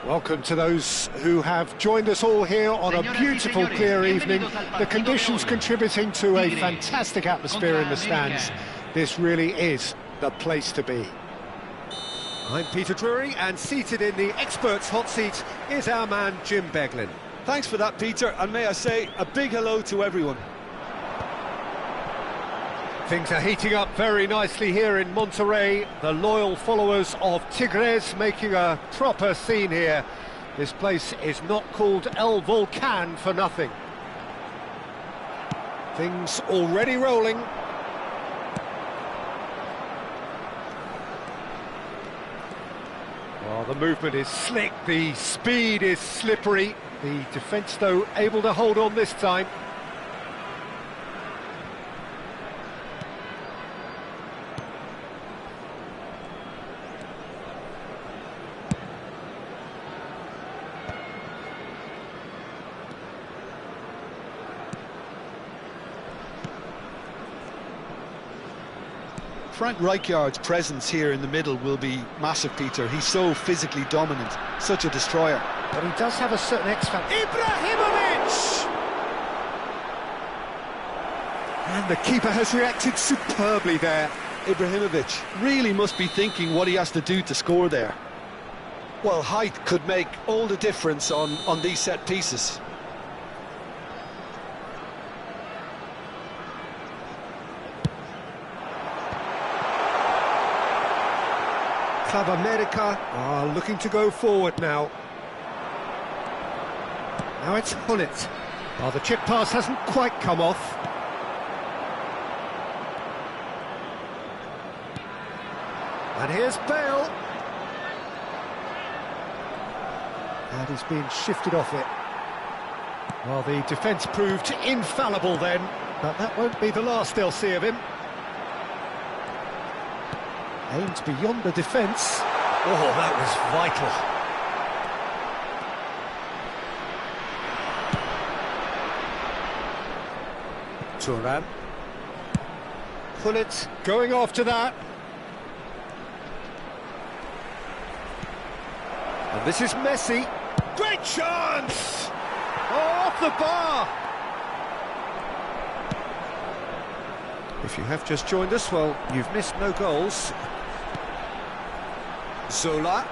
Welcome to those who have joined us all here on a beautiful, clear evening. The conditions contributing to a fantastic atmosphere in the stands. This really is the place to be. I'm Peter Drury, and seated in the experts' hot seat is our man Jim Beglin. Thanks for that, Peter, and may I say a big hello to everyone. Things are heating up very nicely here in Monterrey. The loyal followers of Tigres making a proper scene here. This place is not called El Volcan for nothing. Things already rolling. Well, the movement is slick, the speed is slippery. The defence, though, able to hold on this time. Frank Rijkaard's presence here in the middle will be massive, Peter. He's so physically dominant, such a destroyer. But he does have a certain X-factor. Ibrahimovic! And the keeper has reacted superbly there. Ibrahimovic really must be thinking what he has to do to score there. Well, height could make all the difference on these set pieces. Club America are looking to go forward now. Now it's Gullit. Well, the chip pass hasn't quite come off. And here's Bale. And he's being shifted off it. Well, the defence proved infallible then, but that won't be the last they'll see of him. Aimed beyond the defence. Oh, that was vital. Thuram. Gullit going after that. And this is Messi. Great chance! Oh, off the bar! If you have just joined us, well, you've missed no goals. Zola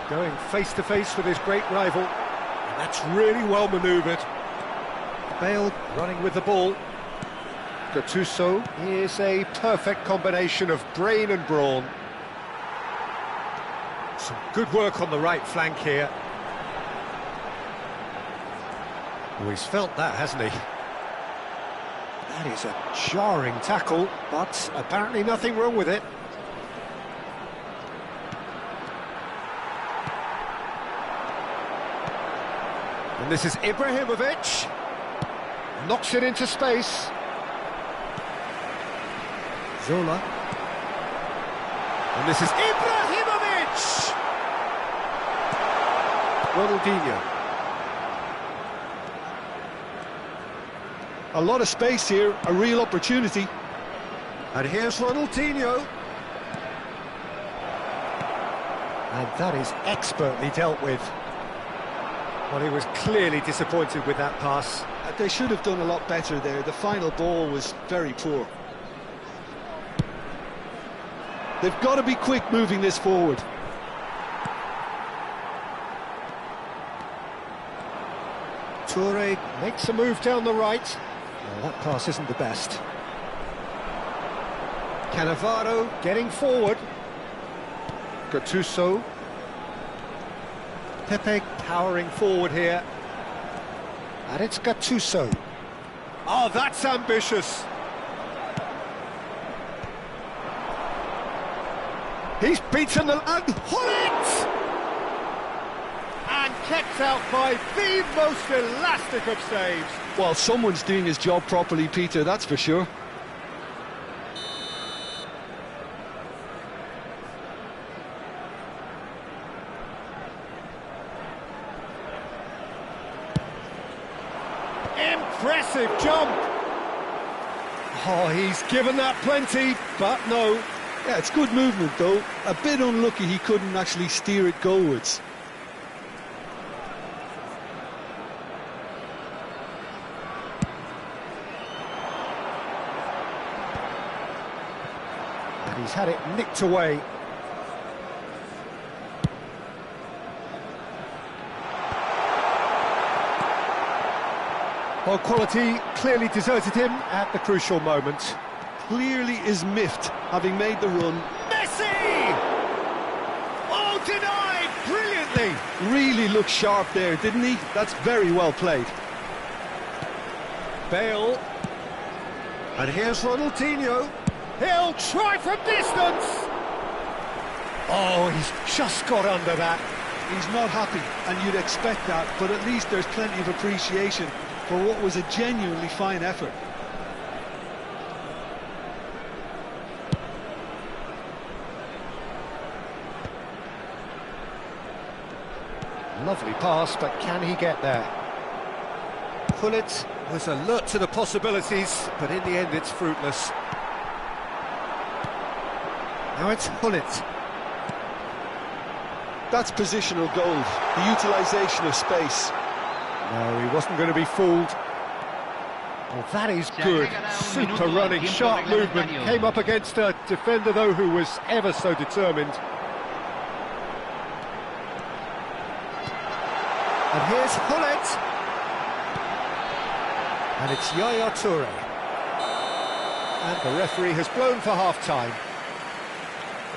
going face-to-face with his great rival. And that's really well manoeuvred. Bale running with the ball. Gattuso is a perfect combination of brain and brawn. Some good work on the right flank here. Oh, he's felt that, hasn't he? That is a jarring tackle, but apparently nothing wrong with it. And this is Ibrahimovic. Knocks it into space. Zola. And this is Ibrahimovic! Ronaldinho. A lot of space here, a real opportunity. And here's Ronaldinho. And that is expertly dealt with. Well, he was clearly disappointed with that pass. They should have done a lot better there. The final ball was very poor. They've got to be quick moving this forward. Toure makes a move down the right. Well, that pass isn't the best. Cannavaro getting forward. Gattuso. Pepe powering forward here. And it's Gattuso. Oh, that's ambitious. He's beaten the... And Gullit! And kept out by the most elastic of saves. Well, someone's doing his job properly, Peter, that's for sure. Impressive jump. Oh, he's given that plenty, but no. Yeah, it's good movement though. A bit unlucky he couldn't actually steer it goalwards. And he's had it nicked away. Well, quality clearly deserted him at the crucial moment. Clearly is miffed, having made the run. Messi! Oh, denied brilliantly! Really looked sharp there, didn't he? That's very well played. Bale. And here's Ronaldinho. He'll try from distance! Oh, he's just got under that. He's not happy, and you'd expect that, but at least there's plenty of appreciation for what was a genuinely fine effort. Lovely pass, but can he get there? Gullit was alert to the possibilities, but in the end it's fruitless. Now it's Gullit. That's positional gold, the utilisation of space. No, he wasn't going to be fooled. Well, that is good. Super running, sharp movement. Came up against a defender, though, who was ever so determined. And here's Gullit. And it's Yaya Toure. And the referee has blown for half-time.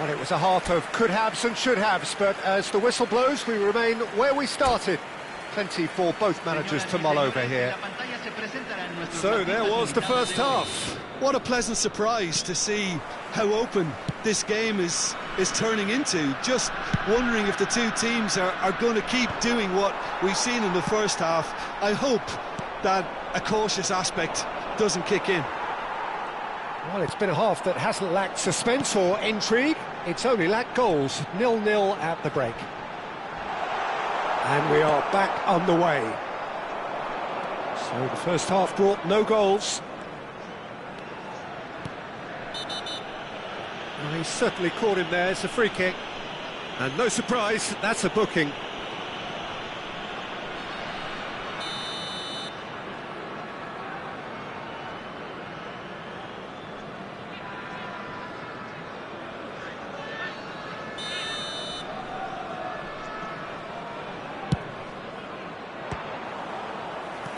Well, it was a half of could-haves and should-haves, but as the whistle blows, we remain where we started. Plenty for both managers to mull over here. So there was the first half. What a pleasant surprise to see how open this game is turning into. Just wondering if the two teams are going to keep doing what we've seen in the first half. I hope that a cautious aspect doesn't kick in. Well, it's been a half that hasn't lacked suspense or intrigue. It's only lacked goals. 0-0 at the break. And we are back underway. So the first half brought no goals. Well, he certainly caught him there. It's a free kick. And no surprise, that's a booking.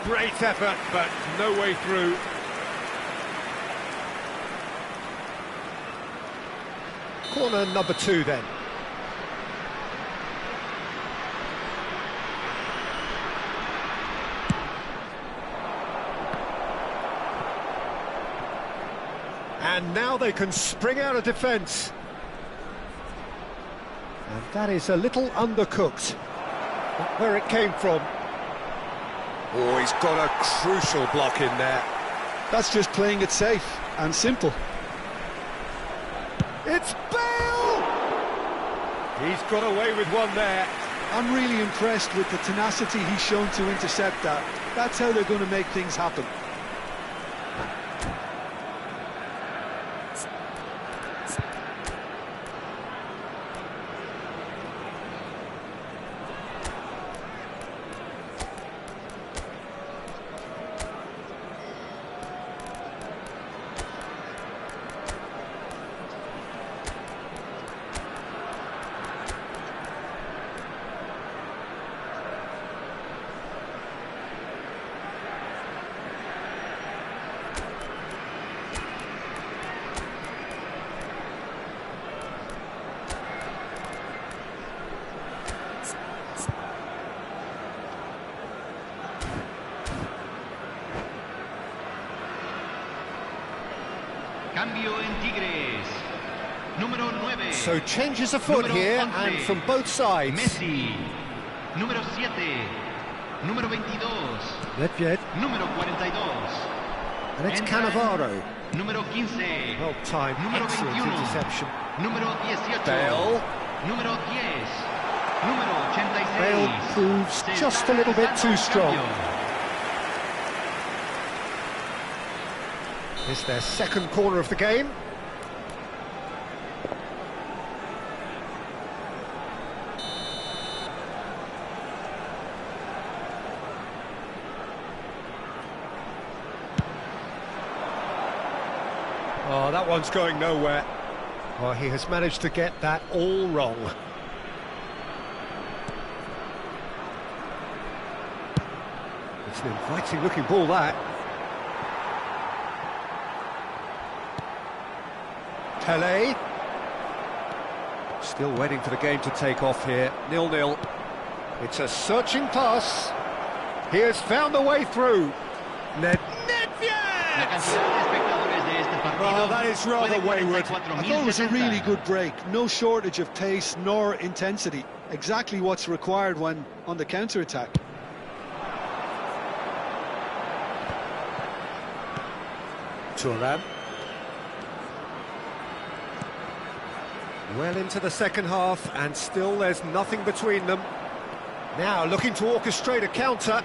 Great effort, but no way through. Corner number 2 then. And now they can spring out of defence. And that is a little undercooked. Not where it came from. Oh, he's got a crucial block in there. That's just playing it safe and simple. It's Bale! He's got away with one there. I'm really impressed with the tenacity he's shown to intercept that. That's how they're going to make things happen. Cambio en Tigres. Número 9. So changes afoot here, and from both sides. Messi. Número 7. Número 22. Nedved. Número 42. And it's Cannavaro. Número 15. Well timed, Número excellent 21. interception. Número 18. Bale. Número 10. Número 86. Bale proves just a little bit too strong. It's their second corner of the game. Oh, that one's going nowhere. Well, he has managed to get that all wrong. It's an inviting looking ball, that. Pele. Still waiting for the game to take off here. 0-0. It's a searching pass. He has found the way through. Nedved! Oh, that is rather wayward. I thought it was a really good break. No shortage of pace nor intensity. Exactly what's required when on the counter-attack. Thuram. Well into the second half, and still there's nothing between them. Now looking to orchestrate a counter.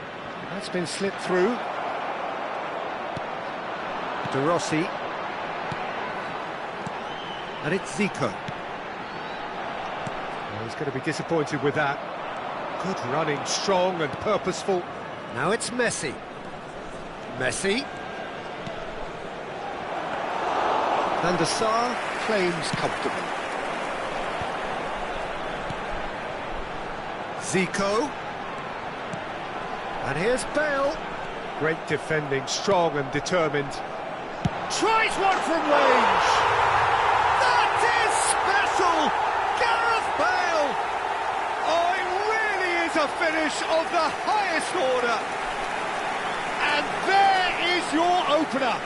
That's been slipped through. De Rossi. And it's Zico. Well, he's going to be disappointed with that. Good running, strong and purposeful. Now it's Messi. Messi. Van der Sar claims comfortable. Zico. And here's Bale. Great defending, strong and determined. Tries one from range. That is special! Gareth Bale! Oh, it really is a finish of the highest order. And there is your opener.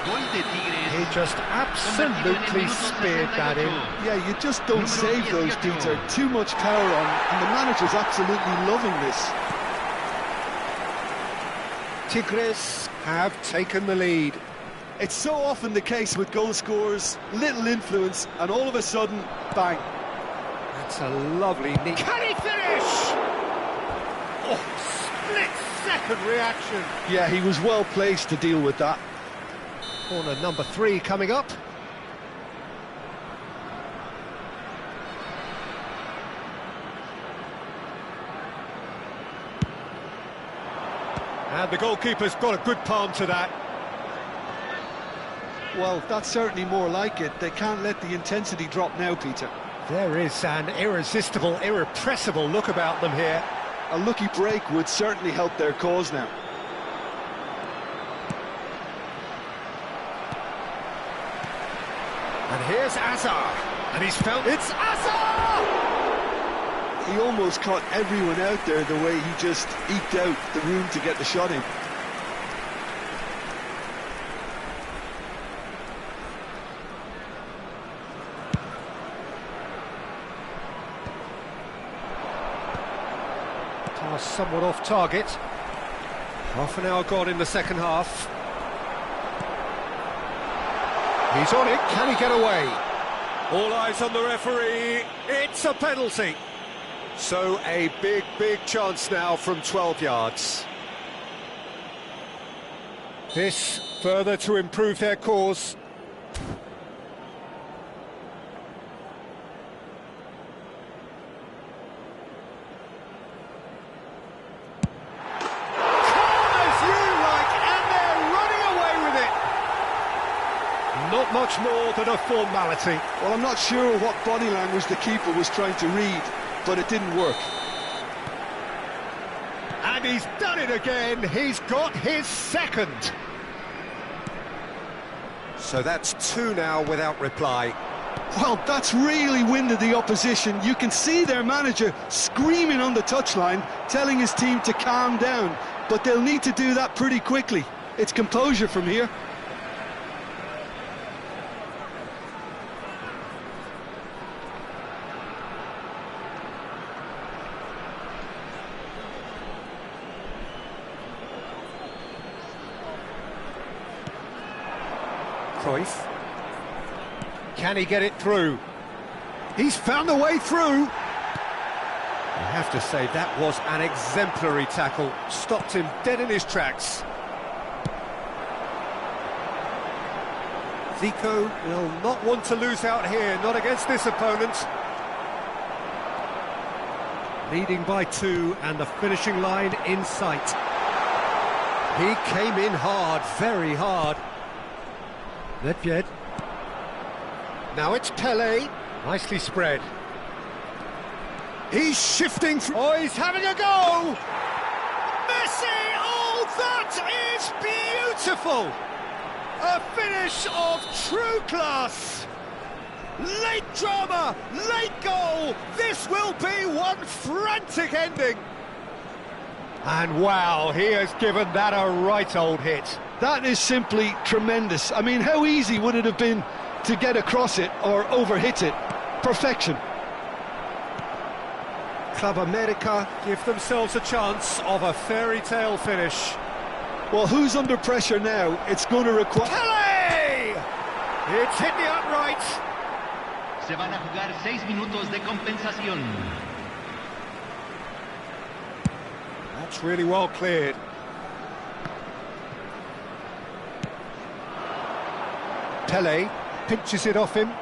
He just absolutely speared that in. Yeah, you just don't save those, Peter. Too much power on, and the manager's absolutely loving this. Tigres have taken the lead. It's so often the case with goal scorers, little influence, and all of a sudden, bang. That's a lovely neat... Can he finish? Oh, split-second reaction. Yeah, he was well placed to deal with that. Corner number 3 coming up. And the goalkeeper's got a good palm to that. Well, that's certainly more like it. They can't let the intensity drop now, Peter. There is an irresistible, irrepressible look about them here. A lucky break would certainly help their cause now. And here's Azar. And he's found... It's Azar! He almost caught everyone out there the way he just eked out the room to get the shot in. Pass somewhat off target. Half an hour gone in the second half. He's on it, can he get away? All eyes on the referee, it's a penalty. So a big, big chance now from 12 yards. This further to improve their cause. Not much more than a formality. Well, I'm not sure what body language the keeper was trying to read, but it didn't work. And he's done it again. He's got his second. So that's 2 now without reply. Well, that's really winded the opposition. You can see their manager screaming on the touchline, telling his team to calm down, but they'll need to do that pretty quickly. It's composure from here. Cruyff. Can he get it through? He's found a way through. I have to say, that was an exemplary tackle. Stopped him dead in his tracks. Zico will not want to lose out here, not against this opponent. Leading by 2 and the finishing line in sight. He came in hard, very hard. Nedved. Now it's Pele, nicely spread. He's shifting from... Oh, he's having a go! Messi! Oh, that is beautiful! A finish of true class! Late drama, late goal! This will be one frantic ending! And wow, he has given that a right old hit. That is simply tremendous. I mean, how easy would it have been to get across it or overhit it? Perfection. Club America give themselves a chance of a fairy tale finish. Well, who's under pressure now? It's going to require... Pele! It's hit the upright. Se van a jugar 6 minutos de compensación. That's really well cleared. Pele pinches it off him.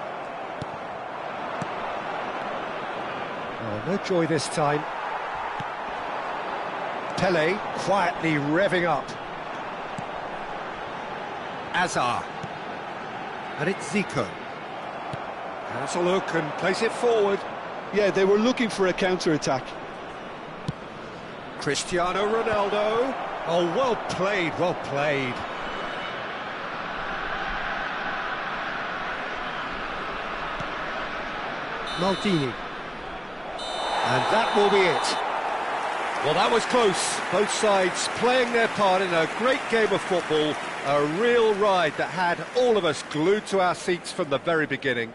Oh, no joy this time. Pele quietly revving up. Azar. And it's Zico. Has a look and plays it forward. Yeah, they were looking for a counter-attack. Cristiano Ronaldo. Oh, well played, well played. Maldini. And that will be it. Well, that was close. Both sides playing their part in a great game of football. A real ride that had all of us glued to our seats from the very beginning.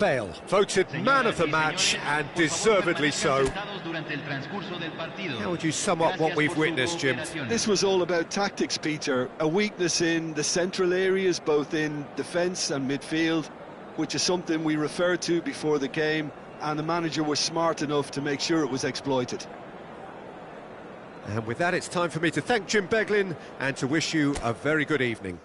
Bale, voted man of the match, and deservedly so. How would you sum up what we've witnessed, Jim? This was all about tactics, Peter. A weakness in the central areas, both in defence and midfield, which is something we referred to before the game, and the manager was smart enough to make sure it was exploited. And with that, it's time for me to thank Jim Beglin and to wish you a very good evening.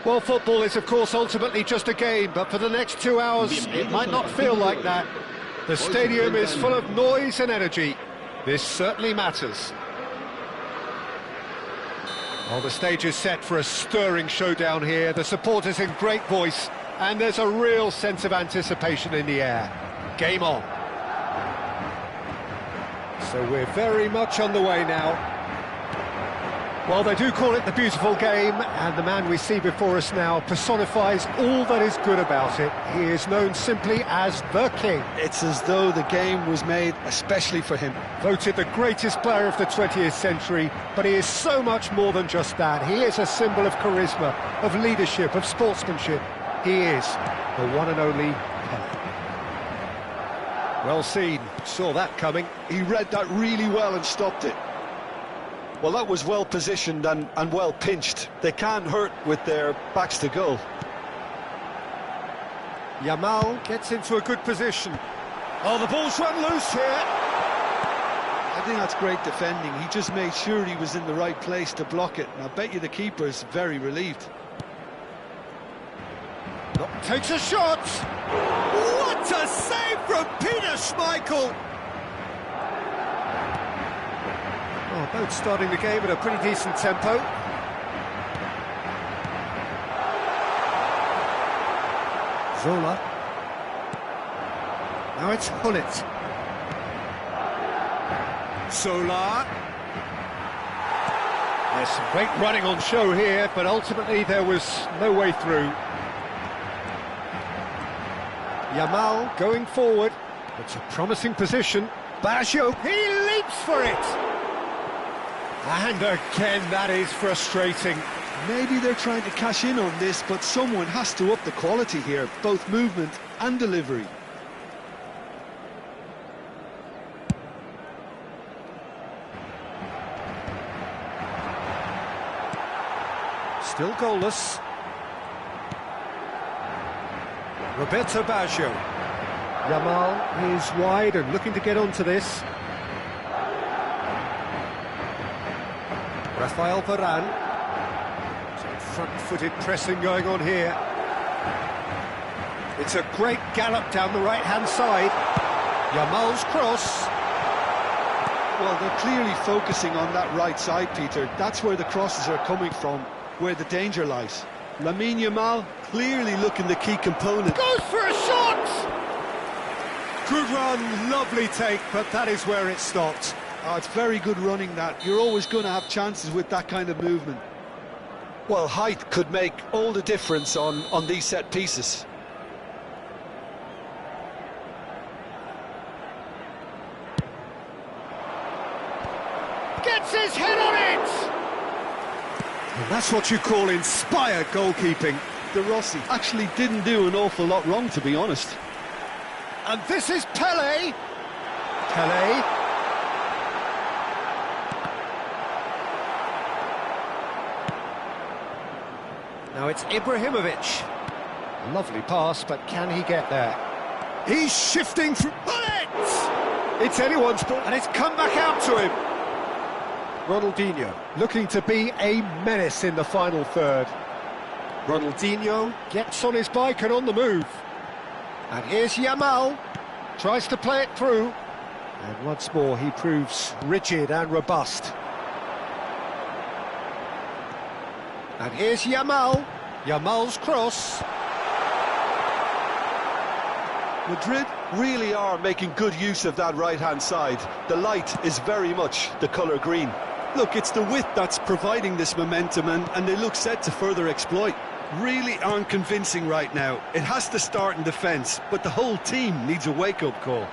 Well, football is, of course, ultimately just a game, but for the next 2 hours, it might not feel like that. The stadium is full of noise and energy. This certainly matters. Well, the stage is set for a stirring showdown here. The supporters in great voice, and there's a real sense of anticipation in the air. Game on. So we're very much on the way now. Well, they do call it the beautiful game, and the man we see before us now personifies all that is good about it. He is known simply as the King. It's as though the game was made especially for him. Voted the greatest player of the 20th century, but he is so much more than just that. He is a symbol of charisma, of leadership, of sportsmanship. He is the one and only Pelé. Well seen, saw that coming. He read that really well and stopped it. Well, that was well positioned and well pinched. They can't hurt with their backs to goal. Yamal gets into a good position. Oh, the ball's run loose here. I think that's great defending. He just made sure he was in the right place to block it. And I bet you the keeper's very relieved. Takes a shot. What a save from Peter Schmeichel. Oh, both starting the game at a pretty decent tempo. Zola. Now it's Gullit. Zola. There's some great running on show here, but ultimately there was no way through. Yamal going forward. It's a promising position. Baggio, he leaps for it! And again, that is frustrating. Maybe they're trying to cash in on this, but someone has to up the quality here, both movement and delivery. Still goalless. Roberto Baggio. Yamal is wide and looking to get onto this. Rafael Varane. Some front-footed pressing going on here. It's a great gallop down the right-hand side. Yamal's cross. Well, they're clearly focusing on that right side, Peter. That's where the crosses are coming from, where the danger lies. Lamine Yamal clearly looking the key component. Goes for a shot! Good run, lovely take, but that is where it stopped. Oh, it's very good running that. You're always going to have chances with that kind of movement. Well, height could make all the difference on these set pieces. Gets his head on it! And that's what you call inspired goalkeeping. De Rossi actually didn't do an awful lot wrong, to be honest. And this is Pele. Pele. Now it's Ibrahimovic. Lovely pass, but can he get there? He's shifting through. It's anyone's ball, and it's come back out to him. Ronaldinho looking to be a menace in the final third. Ronaldinho gets on his bike and on the move. And here's Yamal, tries to play it through. And once more he proves rigid and robust. And here's Yamal, Yamal's cross. Madrid really are making good use of that right-hand side. The light is very much the colour green. Look, it's the width that's providing this momentum, and they look set to further exploit. Really aren't convincing right now. It has to start in defence, but the whole team needs a wake-up call.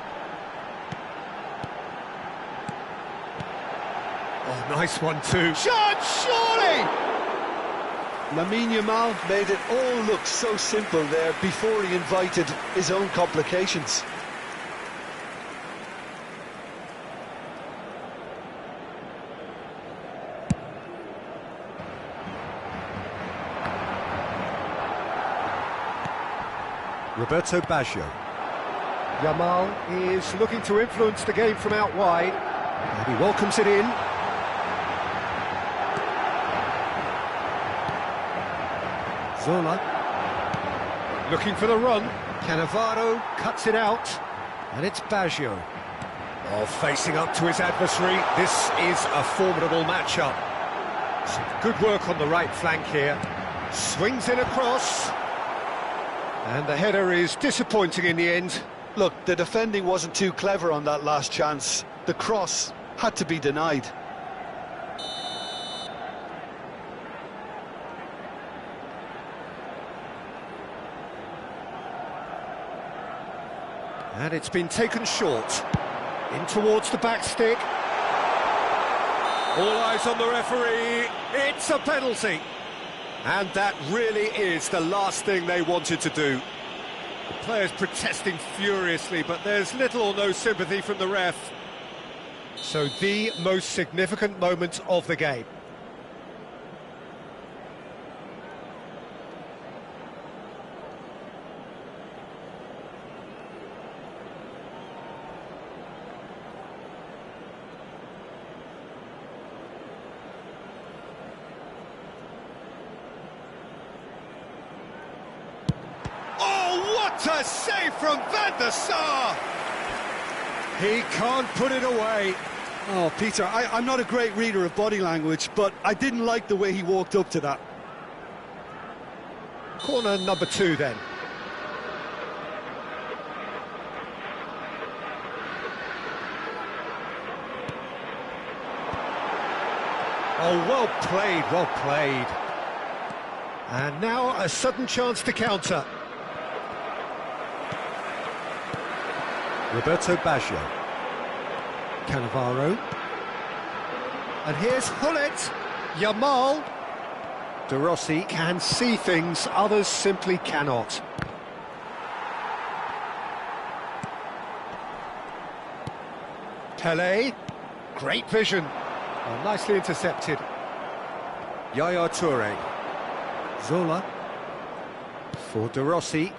Oh, nice one too. Shot, surely! Lamine Yamal made it all look so simple there before he invited his own complications. Roberto Baggio. Yamal is looking to influence the game from out wide. And he welcomes it in. Zola. Looking for the run. Cannavaro cuts it out. And it's Baggio. Oh, facing up to his adversary. This is a formidable matchup. Some good work on the right flank here. Swings in across. And the header is disappointing in the end. Look, the defending wasn't too clever on that last chance. The cross had to be denied. And it's been taken short. In towards the back stick. All eyes on the referee. It's a penalty. And that really is the last thing they wanted to do. The players protesting furiously, but there's little or no sympathy from the ref. So the most significant moment of the game. What a save from Van der Sar! He can't put it away. Oh, Peter, I'm not a great reader of body language, but I didn't like the way he walked up to that. Corner number 2 then. Oh, well played, well played. And now a sudden chance to counter. Roberto Baggio. Cannavaro. And here's Hullet. Yamal. De Rossi can see things others simply cannot. Pele. Great vision. Oh, nicely intercepted. Yaya Toure. Zola. For De Rossi.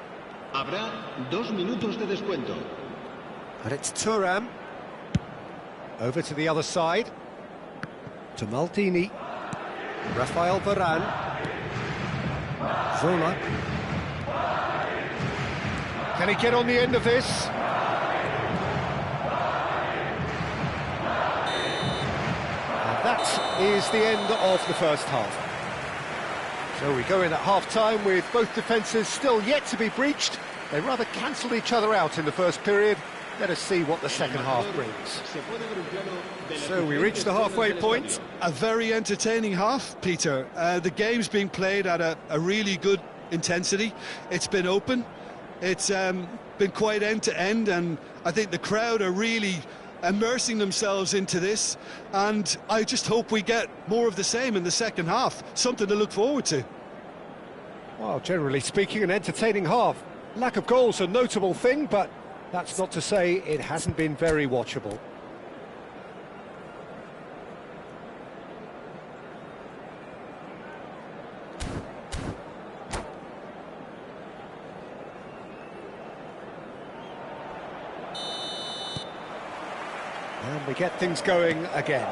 Habrá 2 minutos de descuento. And it's Thuram. Over to the other side. To Maldini. Rafael Varane. Zola. Can he get on the end of this? And that is the end of the first half. So we go in at half-time with both defences still yet to be breached. They rather cancelled each other out in the first period. Let us see what the second half brings. So we reach the halfway point. A very entertaining half, Peter. The game's being played at a really good intensity. It's been open. It's been quite end-to-end, and I think the crowd are really immersing themselves into this, and I just hope we get more of the same in the second half. Something to look forward to. Well, generally speaking, an entertaining half. Lack of goals a notable thing, but that's not to say it hasn't been very watchable. And we get things going again.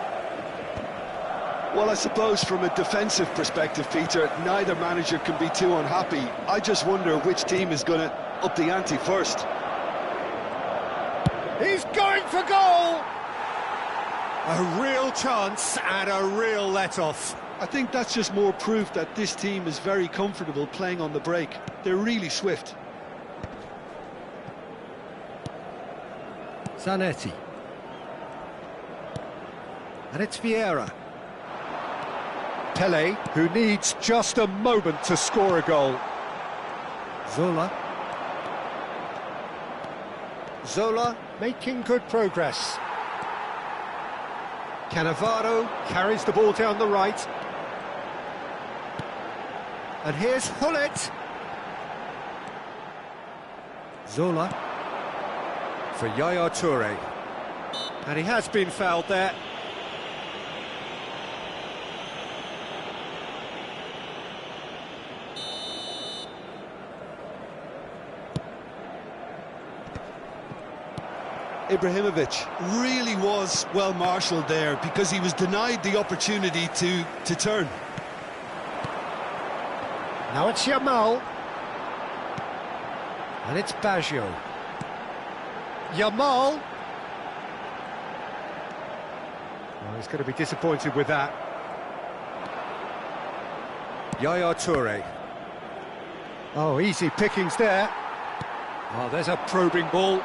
Well, I suppose from a defensive perspective, Peter, neither manager can be too unhappy. I just wonder which team is going to up the ante first. He's going for goal! A real chance and a real let-off. I think that's just more proof that this team is very comfortable playing on the break. They're really swift. Zanetti. And it's Vieira. Pele, who needs just a moment to score a goal. Zola. Zola making good progress. Cannavaro carries the ball down the right. And here's Hullet. Zola. For Yaya Toure. And he has been fouled there. Ibrahimovic really was well marshalled there because he was denied the opportunity to turn. Now it's Yamal. And it's Baggio. Yamal. Oh, he's going to be disappointed with that. Yaya Toure. Oh, easy pickings there. Oh, there's a probing ball.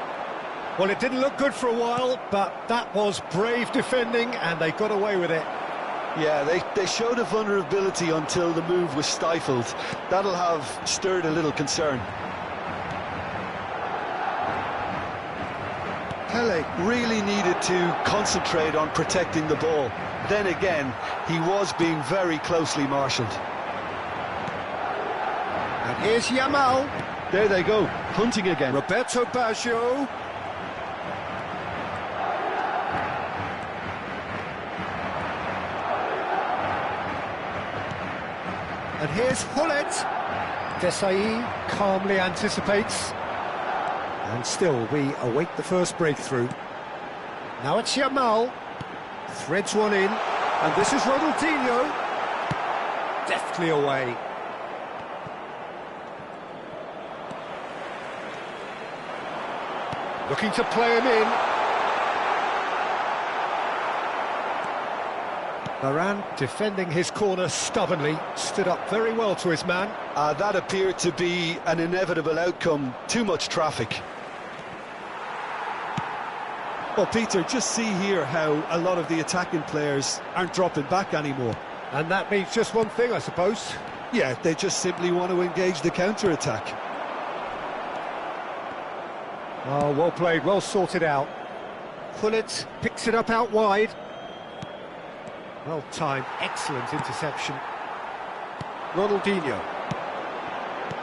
Well, it didn't look good for a while, but that was brave defending, and they got away with it. Yeah, they showed a vulnerability until the move was stifled. That'll have stirred a little concern. Pele really needed to concentrate on protecting the ball. Then again, he was being very closely marshalled. And here's Yamal. There they go, hunting again. Roberto Baggio. And here's Hullet. Desai calmly anticipates. And still, we await the first breakthrough. Now it's Yamal. Threads one in. And this is Ronaldinho. Deftly away. Looking to play him in. Varane defending his corner stubbornly, stood up very well to his man. That appeared to be an inevitable outcome. Too much traffic. Well, Peter, just see here how a lot of the attacking players aren't dropping back anymore. And that means just one thing, I suppose. Yeah, they just simply want to engage the counter-attack. Oh, well played, well sorted out. Hullet picks it up out wide. Well timed, excellent interception. Ronaldinho.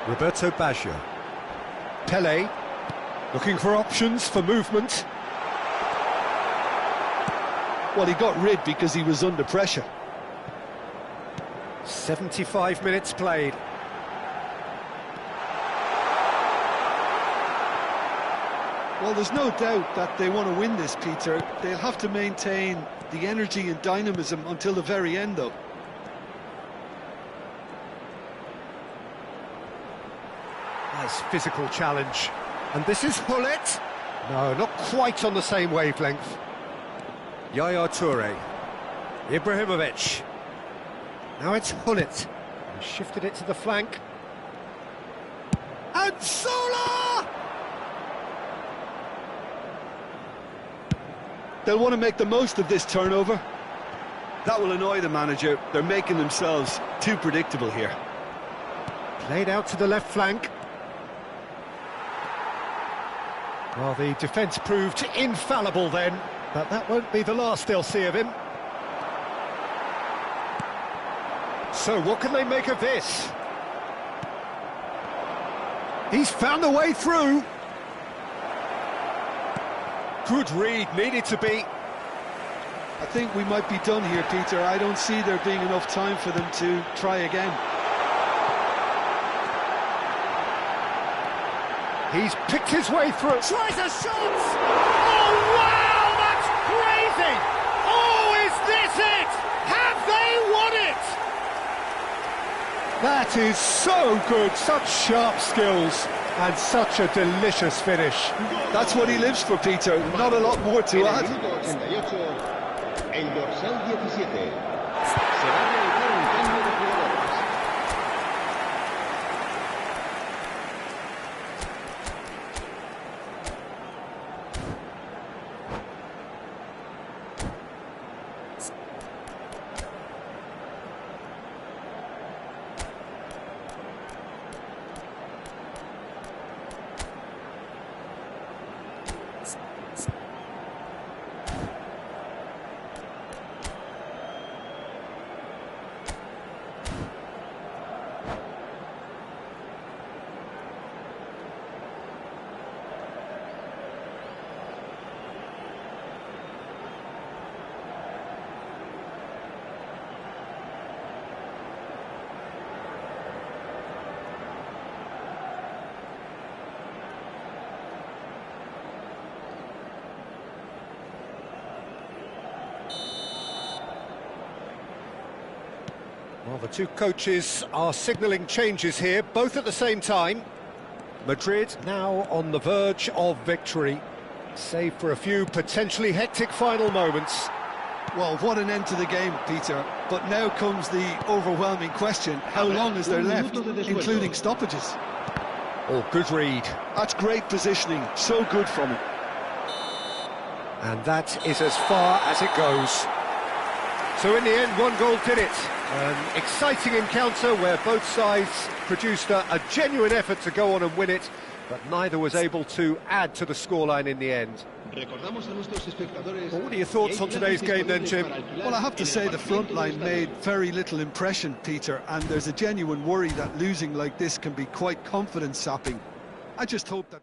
Roberto Baggio. Pele, looking for options for movement. Well, he got rid because he was under pressure. 75 minutes played. Well, there's no doubt that they want to win this, Peter. They'll have to maintain the energy and dynamism until the very end, though. Nice physical challenge. And this is Hullet. No, not quite on the same wavelength. Yaya Toure. Ibrahimovic. Now it's Hullet. Shifted it to the flank. And Zola! They'll want to make the most of this turnover. That will annoy the manager. They're making themselves too predictable here. Played out to the left flank. Well, the defence proved infallible then. But that won't be the last they'll see of him. So what can they make of this? He's found a way through. Good read, needed to be. I think we might be done here, Peter. I don't see there being enough time for them to try again. He's picked his way through. Tries a shot! Oh, wow! That's crazy! Oh, is this it? Have they won it? That is so good. Such sharp skills and such a delicious finish. That's what he lives for, Peter. Not a lot more to add. El dorsal 17. Se va a realizar un cambio de jugadores. Well, the two coaches are signalling changes here, both at the same time. Madrid now on the verge of victory, save for a few potentially hectic final moments. Well, what an end to the game, Peter. But now comes the overwhelming question. How long is there left, including stoppages? Oh, good read. That's great positioning. So good from him. And that is as far as it goes. So in the end, one goal did it. An exciting encounter where both sides produced a genuine effort to go on and win it, but neither was able to add to the scoreline in the end. Well, what are your thoughts on today's game then, Jim? Well, I have to say the front line made very little impression, Peter, and there's a genuine worry that losing like this can be quite confidence-sapping. I just hope that...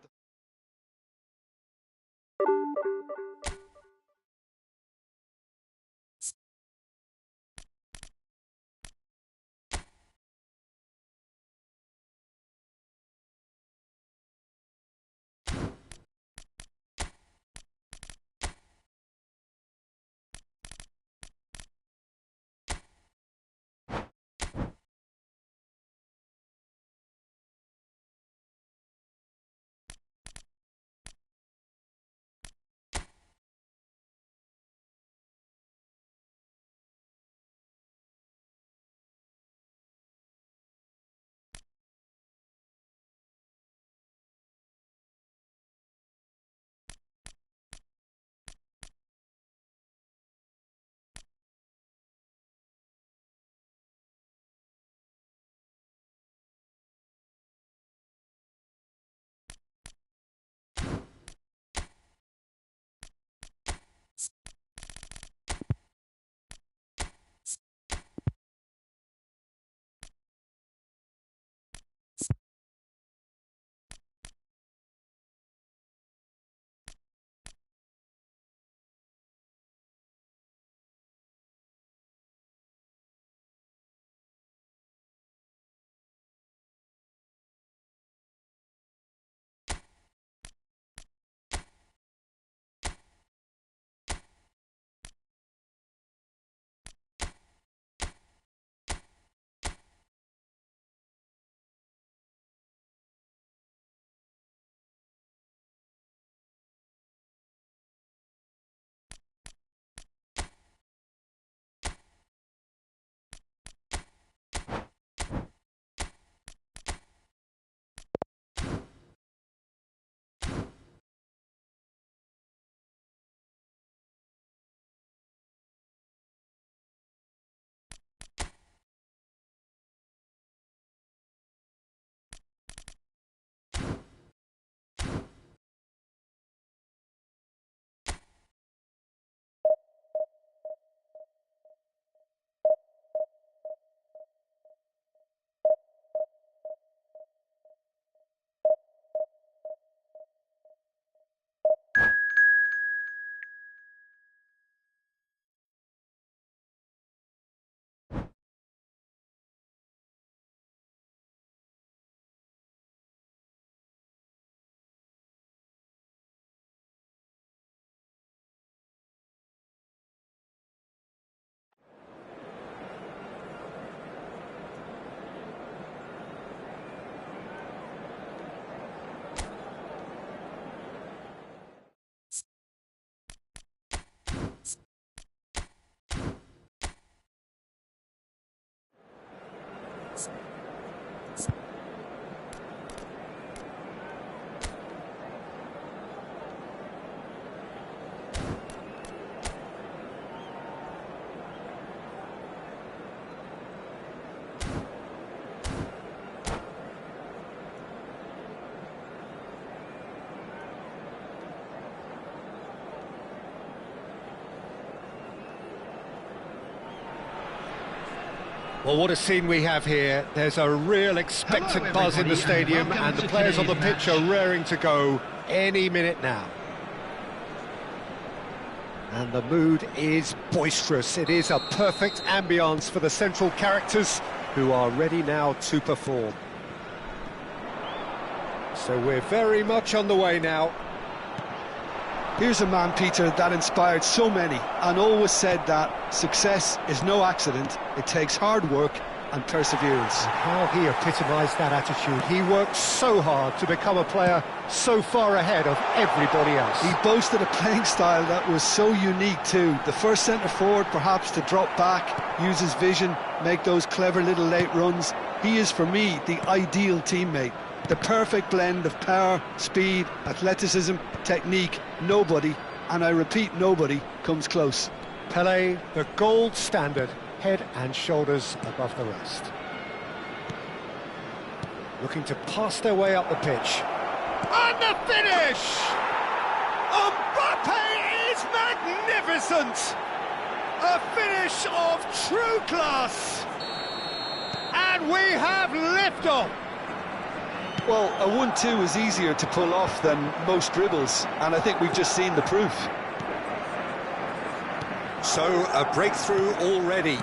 Well, what a scene we have here. There's a real expectant buzz in the stadium, and the players on the pitch are raring to go any minute now. And the mood is boisterous. It is a perfect ambience for the central characters who are ready now to perform. So we're very much on the way now. Here's a man, Peter, that inspired so many and always said that success is no accident. It takes hard work and perseverance. And how he epitomised that attitude. He worked so hard to become a player so far ahead of everybody else. He boasted a playing style that was so unique too. The first centre-forward perhaps to drop back, use his vision, make those clever little late runs. He is, for me, the ideal teammate. The perfect blend of power, speed, athleticism, technique. Nobody, and I repeat nobody, comes close. Pelé, the gold standard, head and shoulders above the rest. Looking to pass their way up the pitch. And the finish! Mbappe is magnificent! A finish of true class! And we have liftoff! Well, a 1-2 is easier to pull off than most dribbles, and I think we've just seen the proof. So, a breakthrough already.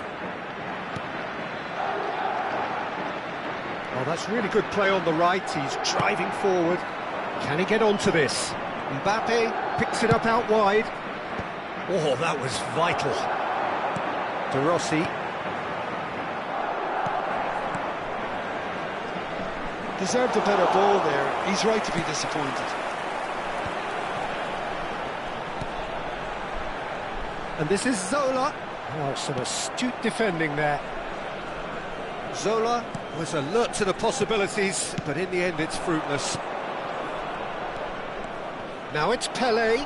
Well, that's really good play on the right. He's driving forward. Can he get onto this? Mbappe picks it up out wide. Oh, that was vital. De Rossi. Deserved a better ball there. He's right to be disappointed. And this is Zola. Oh, some astute defending there. Zola was alert to the possibilities, but in the end it's fruitless. Now it's Pelé.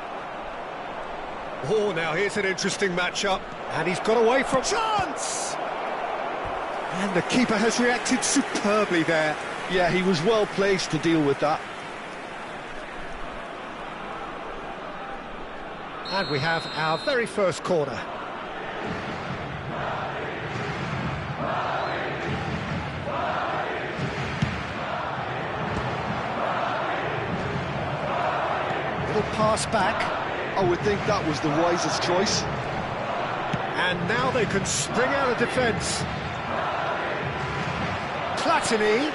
Oh, now here's an interesting matchup. And he's got away from... Chance! And the keeper has reacted superbly there. Yeah, he was well placed to deal with that. And we have our very first corner. Little pass back. I would think that was the wisest choice. And now they can spring out of defence. Platini.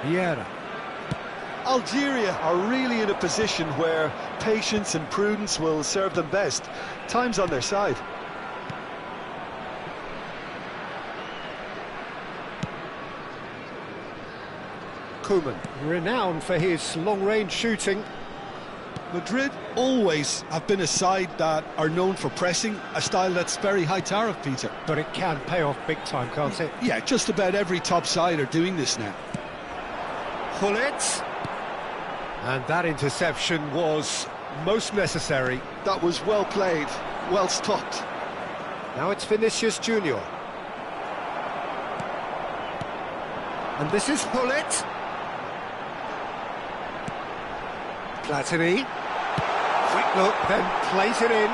Vieira. Algeria are really in a position where patience and prudence will serve them best. Time's on their side. Koeman, renowned for his long-range shooting. Madrid always have been a side that are known for pressing, a style that's very high tariff, Peter. But it can pay off big time, can't it? Yeah, just about every top side are doing this now. Gullit. And that interception was most necessary. That was well played, well stopped. Now it's Vinicius Junior. And this is Gullit. Platini. Quick look, then plays it in.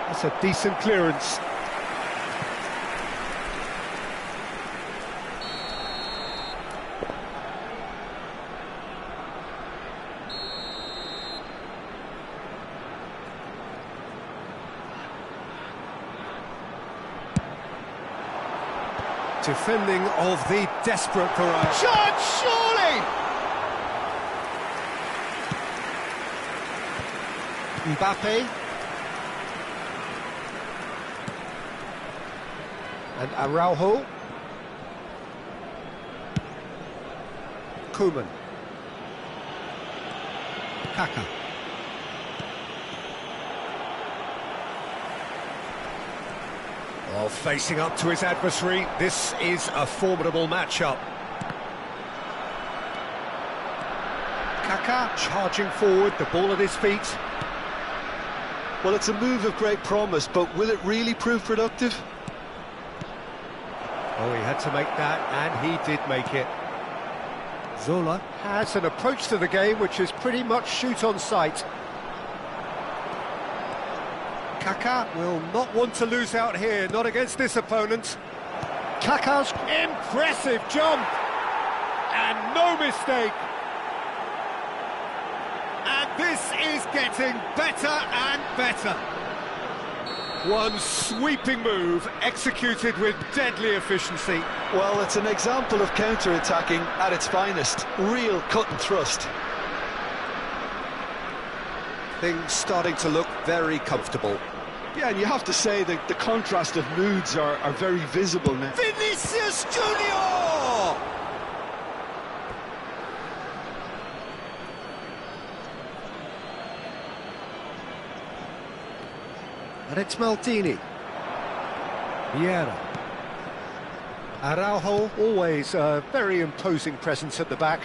That's a decent clearance. Defending of the desperate Varane. Shot, surely! Mbappe. And Araujo. Koeman. Kaka. Well, facing up to his adversary, this is a formidable matchup. Kaka charging forward, the ball at his feet. Well, it's a move of great promise, but will it really prove productive? Oh, he had to make that, and he did make it. Zola has an approach to the game which is pretty much shoot on sight. Kaká will not want to lose out here, not against this opponent. Kaká's impressive jump, and no mistake. And this is getting better and better. One sweeping move, executed with deadly efficiency. Well, it's an example of counter-attacking at its finest. Real cut and thrust. Things starting to look very comfortable. Yeah, and you have to say that the contrast of moods are very visible now. Vinicius Junior! And it's Maldini. Vieira. Araujo, always a very imposing presence at the back.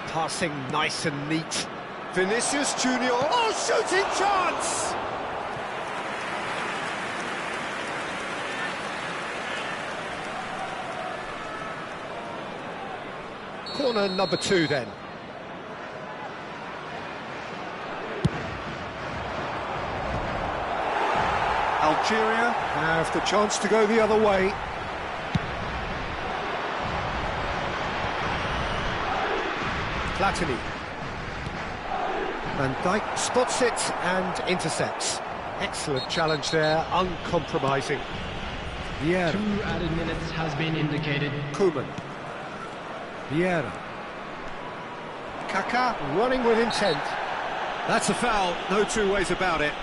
Passing nice and neat. Vinicius Junior, oh, shooting chance! Corner number 2 then. Algeria have the chance to go the other way. Platini. Van Dijk spots it and intercepts. Excellent challenge there, uncompromising. Vieira. 2 added minutes has been indicated. Koeman. Vieira. Kaká running with intent. That's a foul, no two ways about it.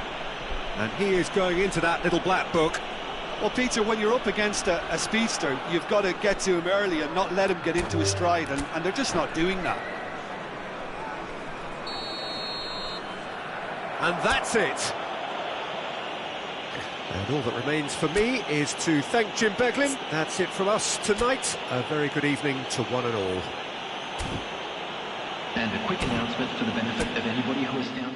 And he is going into that little black book. Well, Peter, when you're up against a speedster, you've got to get to him early and not let him get into his stride, and they're just not doing that. And that's it. And all that remains for me is to thank Jim Beglin. That's it from us tonight. A very good evening to one and all. And a quick announcement for the benefit of anybody who is down.